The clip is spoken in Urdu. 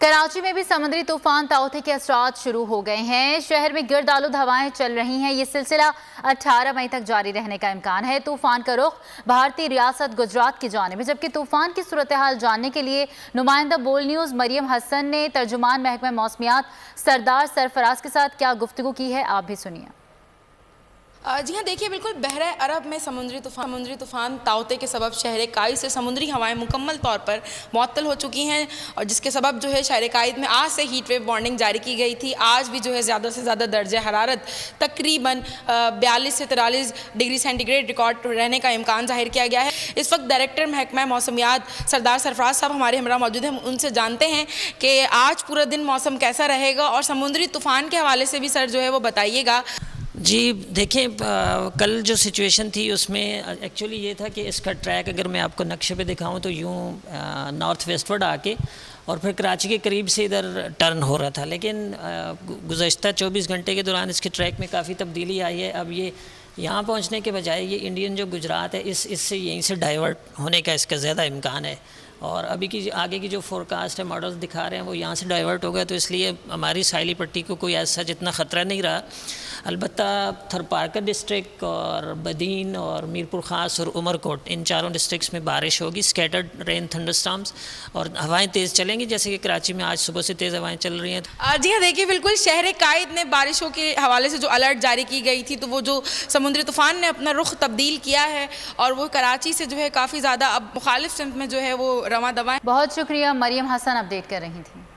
کراچی میں بھی سمندری طوفان تاؤتے کے اثرات شروع ہو گئے ہیں۔ شہر میں گرد آلود ہوائیں چل رہی ہیں۔ یہ سلسلہ 18 مئی تک جاری رہنے کا امکان ہے۔ طوفان کا رخ بھارتی ریاست گجرات کی جانب ہے، جبکہ طوفان کی صورتحال جاننے کے لیے نمائندہ بول نیوز مریم حسن نے ترجمان محکمہ موسمیات سردار سرفراز کے ساتھ کیا گفتگو کی ہے، آپ بھی سنیے۔ جی ہاں، دیکھیے بالکل بحرہ عرب میں سمندری طوفان تاؤتے کے سبب شہر کائد سے سمندری ہوائیں مکمل طور پر معطل ہو چکی ہیں، اور جس کے سبب جو ہے شہر کائد میں آج سے ہیٹ ویو وارننگ جاری کی گئی تھی۔ آج بھی جو ہے زیادہ سے زیادہ درجہ حرارت تقریباً 42 سے 43 ڈگری سینٹی گریڈ ریکارڈ رہنے کا امکان ظاہر کیا گیا ہے۔ اس وقت ڈائریکٹر محکمہ موسمیات سردار سرفراز صاحب ہمارے ہمراہ موجود ہیں، ان سے جانتے ہیں کہ آج پورا دن موسم کیسا رہے گا، اور سمندری طوفان کے حوالے سے بھی سر جو ہے وہ بتائیے گا۔ جی دیکھیں، کل جو سچویشن تھی اس میں ایکچولی یہ تھا کہ اس کا ٹریک اگر میں آپ کو نقشے پہ دکھاؤں تو یوں نارتھ ویسٹ ورڈ آ کے اور پھر کراچی کے قریب سے ادھر ٹرن ہو رہا تھا، لیکن گزشتہ 24 گھنٹے کے دوران اس کے ٹریک میں کافی تبدیلی آئی ہے۔ اب یہ یہاں پہنچنے کے بجائے یہ انڈین جو گجرات ہے اس سے یہیں سے ڈائیورٹ ہونے کا اس کا زیادہ امکان ہے، اور ابھی کی آگے کی جو فورکاسٹ ہے ماڈلز دکھا رہے ہیں وہ یہاں سے ڈائیورٹ ہو گیا، تو اس لیے ہماری ساحلی پٹی کو کوئی ایسا جتنا خطرہ نہیں رہا۔ البتہ تھرپارکر ڈسٹرکٹ اور بدین اور میرپور خاص اور عمر کوٹ، ان چاروں ڈسٹرکٹس میں بارش ہوگی، سکیٹرڈ رین تھنڈر سٹارمز، اور ہوائیں تیز چلیں گی، جیسے کہ کراچی میں آج صبح سے تیز ہوائیں چل رہی ہیں۔ جی ہاں، دیکھیے بالکل شہر قائد نے بارشوں کے حوالے سے جو الرٹ جاری کی گئی تھی، تو وہ جو سمندری طوفان نے اپنا رخ تبدیل کیا ہے، اور وہ کراچی سے جو ہے کافی زیادہ اب مخالف سمت میں جو ہے وہ رواں دواں ہے۔ بہت شکریہ، مریم حسن اپڈیٹ کر رہی تھیں۔